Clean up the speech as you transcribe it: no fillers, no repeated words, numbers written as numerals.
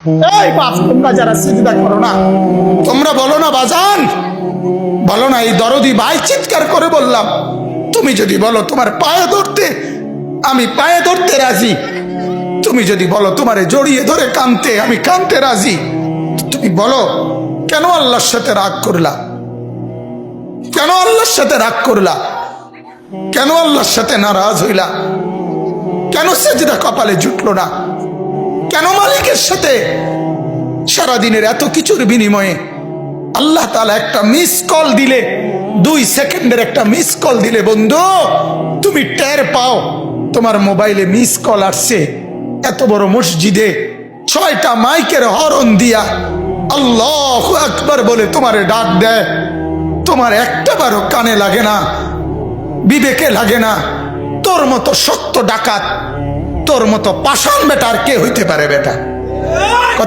এই বাপ, তোমরা যারা সিজদা করো না, তোমরা বলো না বাজান, বলো না এই দরদি ভাই চিৎকার করে বললাম, তুমি যদি বলো তোমার পায়ে ধরতে, আমি পায়ে ধরতে রাজি। তুমি যদি বলো তোমারে জড়িয়ে ধরে কানতে, আমি কানতে রাজি। তুমি বলো কেন আল্লাহর সাথে রাগ করলা? কেন আল্লাহর সাথে রাগ করলা? কেন আল্লাহর সাথে নারাজ হইলা? কেন সিজদা কপালে জুটলো না? কেন মালিকের সাথে সারাদিনের এত কিছুর বিনিময়ে আল্লাহ তাআলা একটা মিস কল দিলে, 2 সেকেন্ডের একটা মিস কল দিলে বন্ধু তুমি টের পাও তোমার মোবাইলে মিস কল আসছে। এত বড় মসজিদে 6টা মাইকের হরন দিয়া আল্লাহু আকবার বলে তোমারে ডাক দেয়, তোমার একটাবারও কানে লাগে না, বিবেকে লাগে না। তোর মতো শক্ত ডাকাত, তোর মতো পাষাণ বেটার কে হইতে পারে বেটা? কথা